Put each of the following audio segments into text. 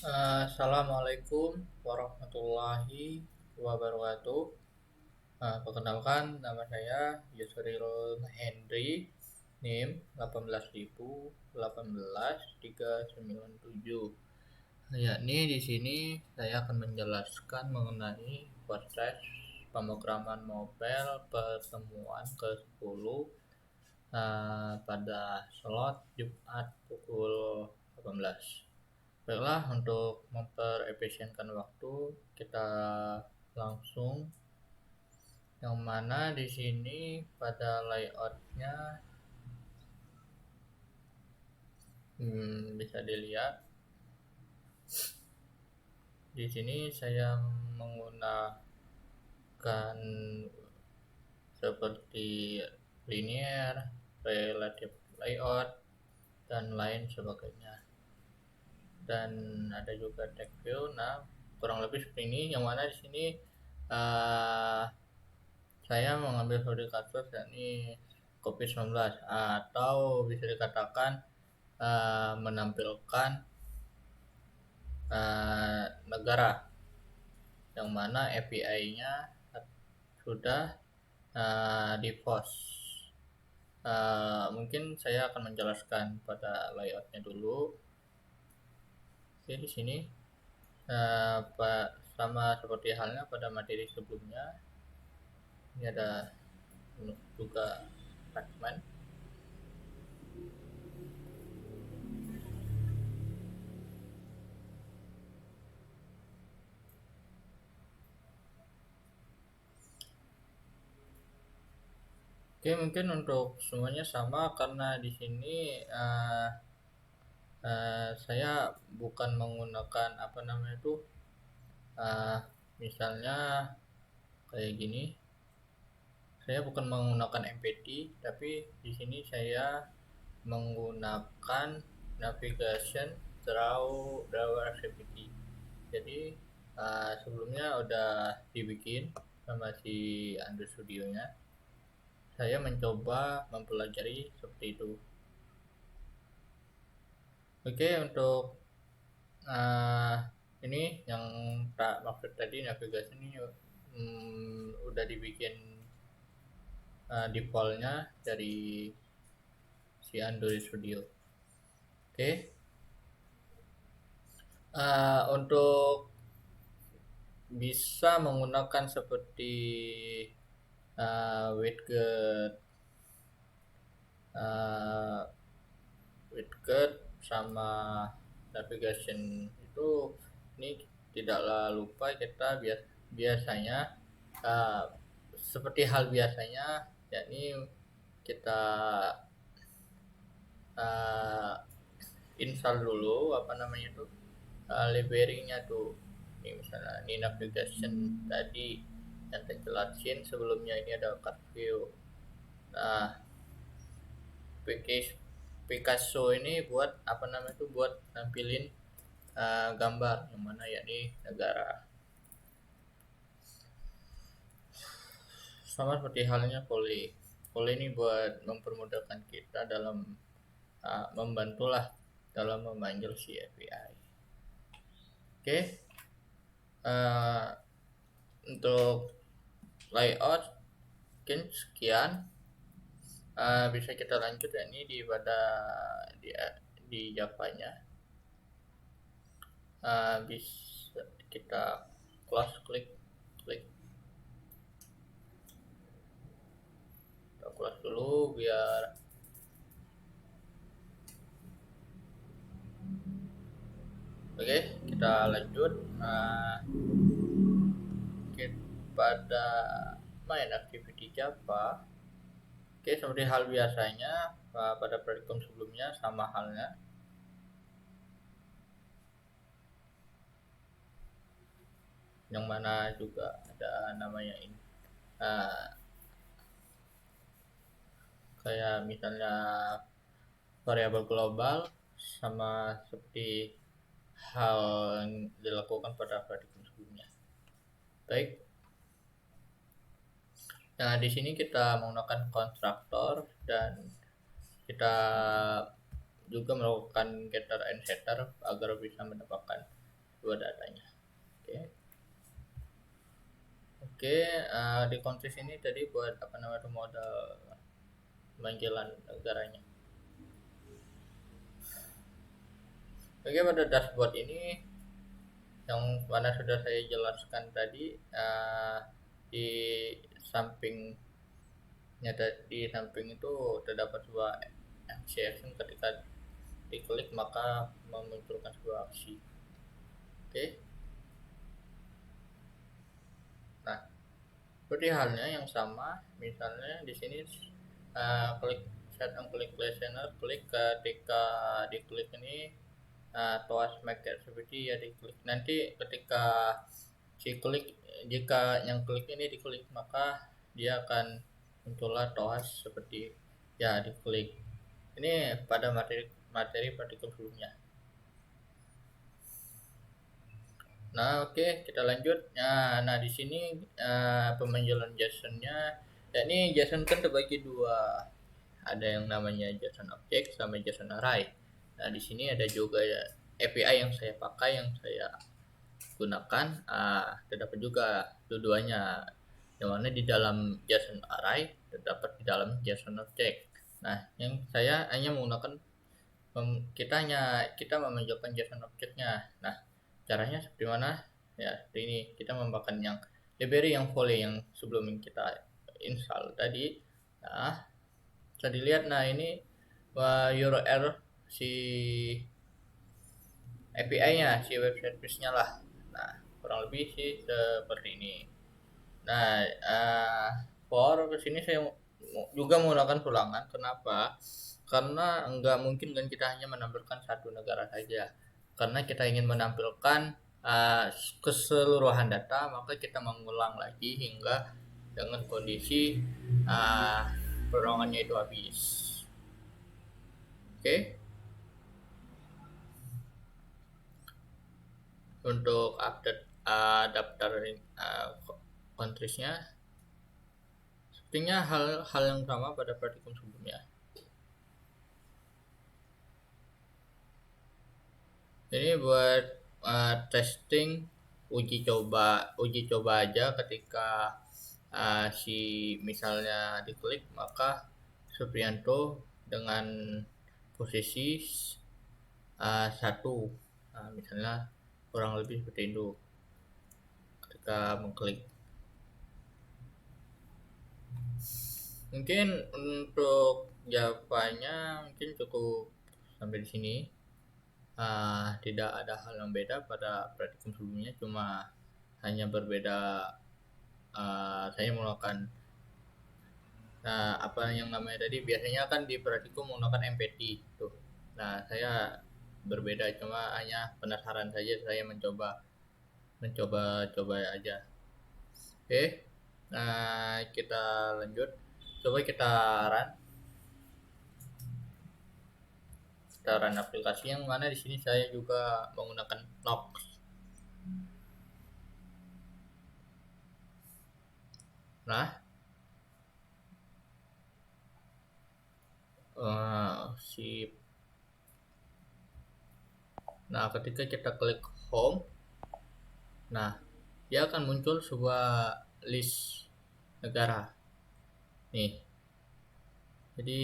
Assalamualaikum warahmatullahi wabarakatuh. Perkenalkan, nama saya Yusril Henry, NIM 18018 397. Yakni di sini saya akan menjelaskan mengenai proses pemrograman mobile pertemuan ke-10 pada slot Jumat pukul 18. Baiklah, untuk memperefisienkan waktu, kita langsung yang mana di sini pada layoutnya bisa dilihat. Di sini saya menggunakan seperti linear, relative layout, dan lain sebagainya. Dan ada juga text view. Nah, kurang lebih seperti ini. Yang mana di sini saya mengambil studi kasus yakni COVID-19 atau bisa dikatakan menampilkan negara yang mana API-nya sudah di post. Mungkin saya akan menjelaskan pada layoutnya dulu. Oke, di sini sama seperti halnya pada materi sebelumnya. Ini ada juga fragment. Oke, mungkin untuk semuanya sama karena di sini saya bukan menggunakan misalnya kayak gini. Saya bukan menggunakan MPT, tapi di sini saya menggunakan navigation drawer activity. Jadi sebelumnya udah dibikin sama si Android Studio-nya. Saya mencoba mempelajari seperti itu. Oke, untuk ini yang tak maksud tadi navigasi ini udah dibikin defaultnya dari si Android Studio. Oke, untuk bisa menggunakan seperti widget sama navigation itu, ini tidaklah lupa kita biasanya seperti hal biasanya, yakni kita install dulu library-nya tuh. Ini misalnya ini navigation tadi yang saya jelasin sebelumnya, ini ada card view. Nah, Picasso ini buat buat nampilin gambar yang mana yakni negara. Sama seperti halnya Poly ini buat mempermudahkan kita dalam membantulah dalam memanggil si API. Oke, untuk layout mungkin sekian. Bisa kita lanjut yakni di Java-nya. Bisa kita klik kita close dulu biar oke, kita lanjut pada main activity Java. Oke, seperti hal biasanya pada praktikum sebelumnya sama halnya. Yang mana juga ada namanya ini. Kayak misalnya variabel global sama seperti hal yang dilakukan pada praktikum sebelumnya. Baik. Nah, di sini kita menggunakan konstruktor dan kita juga melakukan getter and setter agar bisa mendapatkan dua datanya. Oke, di konteks ini tadi buat apa namanya modal pemanggilan negaranya. Oke, pada dashboard ini yang mana sudah saya jelaskan tadi, di sampingnya, di samping itu terdapat sebuah action ketika diklik maka memunculkan sebuah aksi. Oke. Nah, seperti halnya yang sama, misalnya di sini klik set and click listener, klik ketika diklik ini toas make activity ya diklik. Nanti ketika si klik, jika yang klik ini diklik maka dia akan muncullah toas seperti ya diklik. Ini pada materi praktikum sebelumnya. Nah, oke, kita lanjut. Nah di sini pemanggilan JSON-nya, ini JSON kan terbagi dua. Ada yang namanya JSON object sama JSON array. Nah, di sini ada juga ya API yang saya pakai, yang saya gunakan. Terdapat juga dua-duanya. Yang mana di dalam JSON array terdapat di dalam JSON object. Nah, yang saya hanya menggunakan kita memanggilkan JSON object-nya. Nah, caranya seperti mana? Ya, ini kita membahas yang library yang volley yang sebelum kita install tadi. Nah, bisa dilihat, nah ini URL si API-nya, si web service-nya lah. Nah, kurang lebih sih seperti ini. Nah, for kesini saya juga menggunakan pulangan. Kenapa? Karena enggak mungkin kan kita hanya menampilkan satu negara saja. Karena kita ingin menampilkan keseluruhan data, maka kita mengulang lagi hingga dengan kondisi perorangannya itu habis. Oke. Untuk update daftar countries-nya sepertinya hal yang sama pada praktikum sebelumnya. Ini buat testing uji coba aja ketika si misalnya diklik maka Supriyanto dengan posisi 1, misalnya kurang lebih seperti itu ketika mengklik. Mungkin untuk jawabannya mungkin cukup sampai di sini. Tidak ada hal yang beda pada praktikum sebelumnya, cuma hanya berbeda saya menggunakan apa yang namanya tadi, biasanya kan di praktikum menggunakan MPT tuh. Nah, saya berbeda, cuma hanya penasaran saja, saya mencoba aja. Oke. Nah, kita lanjut. Coba kita run aplikasi yang mana di sini saya juga menggunakan Nox. Nah, sip. Nah, ketika kita klik home, nah dia akan muncul sebuah list negara nih. Jadi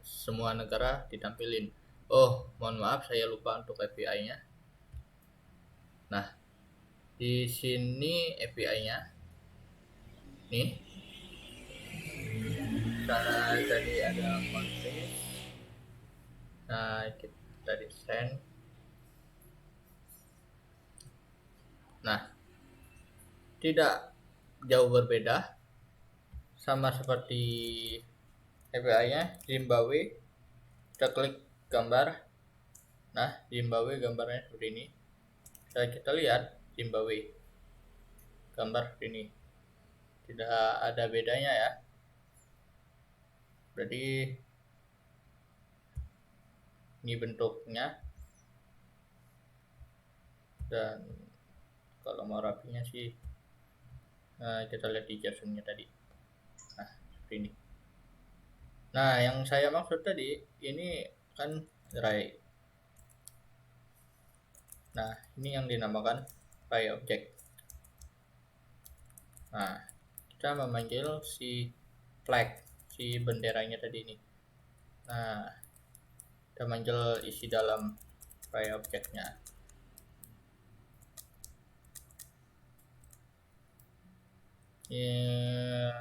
semua negara ditampilin. Oh, mohon maaf saya lupa untuk API-nya. Nah, di sini API-nya nih. Karena tadi ada country. Nah, kita di send. Nah, tidak jauh berbeda, sama seperti API-nya. Zimbabwe, kita klik gambar. Nah, Zimbabwe gambarnya seperti ini. Kita lihat Zimbabwe gambar seperti ini, tidak ada bedanya ya. Berarti ini bentuknya, dan kalau mau rapinya sih kita lihat di JSON-nya tadi. Nah, seperti ini. Nah, yang saya maksud tadi ini kan array. Nah, ini yang dinamakan array object. Nah, kita memanggil si flag, si benderanya tadi ini. Nah, kita manggil isi dalam array objectnya. Ya,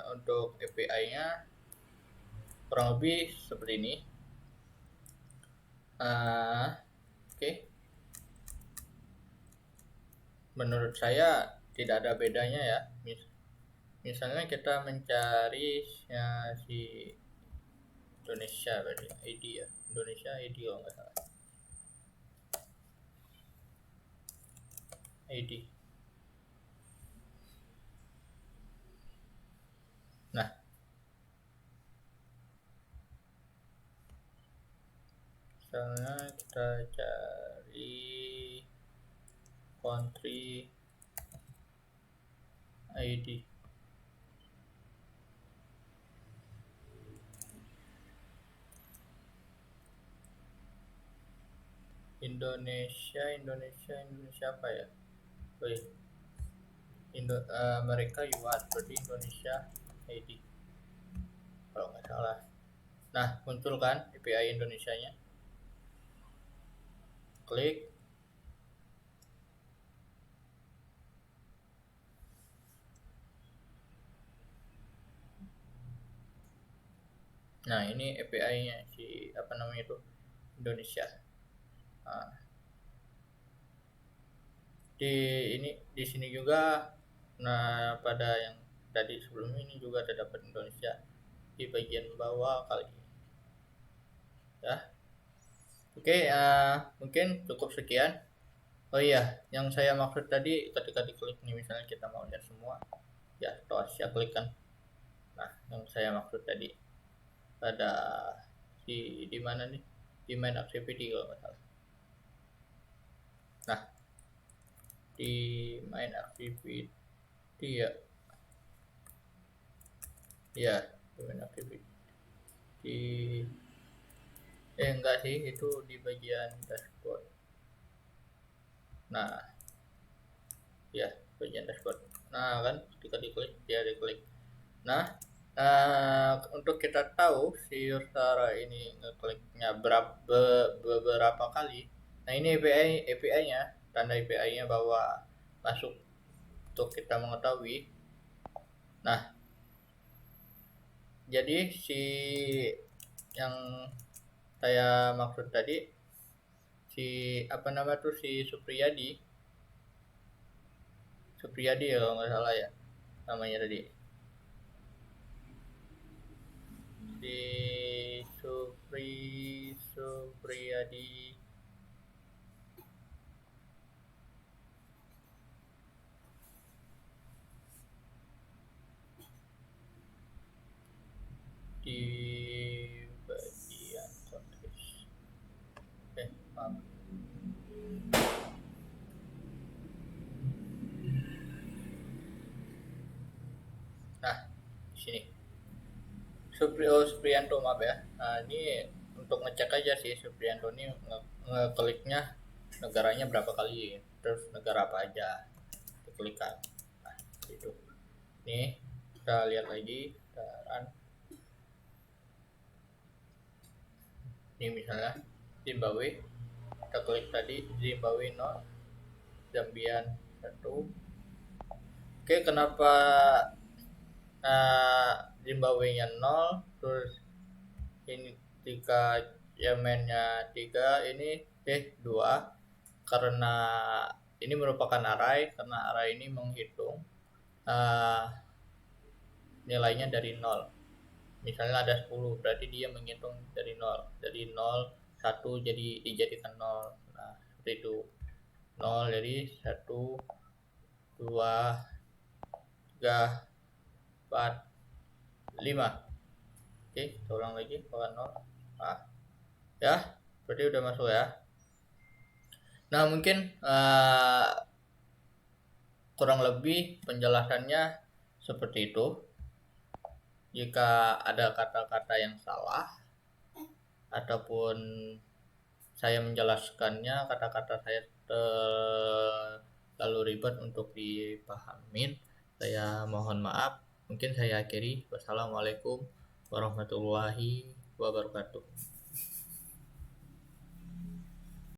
untuk API-nya kurang lebih seperti ini. Oke. Menurut saya tidak ada bedanya ya. Misalnya kita mencari si Indonesia berarti ID ya. Indonesia ID kalau nggak salah. ID. Nah, misalnya kita cari country ID. Indonesia apa ya? Oh iya. Amerika US berarti Indonesia ID kalau nggak salah. Nah, muncul kan API Indonesianya. Klik. Nah, ini API-nya si apa namanya itu Indonesia. Nah, di sini juga, nah pada yang tadi sebelum ini juga terdapat Indonesia di bagian bawah kali ya. Oke, mungkin cukup sekian. Oh iya, yang saya maksud tadi ketika diklik nih, misalnya kita mau lihat semua ya, ya klik kan. Nah, yang saya maksud tadi ada di mana nih, di main activity kalau nggak salah. Nah, di main activity ya, ya di main activity di enggak sih, itu di bagian dashboard. Nah, ya bagian dashboard. Nah kan ketika diklik dia diklik. Nah, untuk kita tahu si user ini ngekliknya beberapa kali. Nah, ini API-nya, tanda API-nya bahwa masuk untuk kita mengetahui. Nah, jadi si yang saya maksud tadi, si apa nama tuh, si Supriyadi ya kalau nggak salah ya namanya tadi, si Supriyadi. Di bagian konteks, maaf. Nah, di sini Supriyanto, maaf ya. Nah, ini untuk ngecek aja sih Supriyanto ini ngekliknya negaranya berapa kali, terus negara apa aja diklikkan. Nah, itu. Nih, kita lihat lagi sekarang. Ini misalnya Zimbabwe, kita klik tadi Zimbabwe 0, Zambia 1. Oke, kenapa Zimbabwe-nya 0, terus ini 3, Yemennya 3, ini 2, karena ini merupakan array, karena array ini menghitung nilainya dari 0. Misalnya ada 10, berarti dia menghitung dari 0. Dari 0, 1 jadi dijadikan 0. Nah, seperti itu. 0 jadi 1, 2, 3, 4, 5. Oke, kita ulang lagi, bukan 0. Nah, ya, berarti udah masuk ya. Nah, mungkin kurang lebih penjelasannya seperti itu. Jika ada kata-kata yang salah ataupun saya menjelaskannya, kata-kata saya terlalu ribet untuk dipahamin. Saya mohon maaf. Mungkin saya akhiri. Wassalamualaikum warahmatullahi wabarakatuh.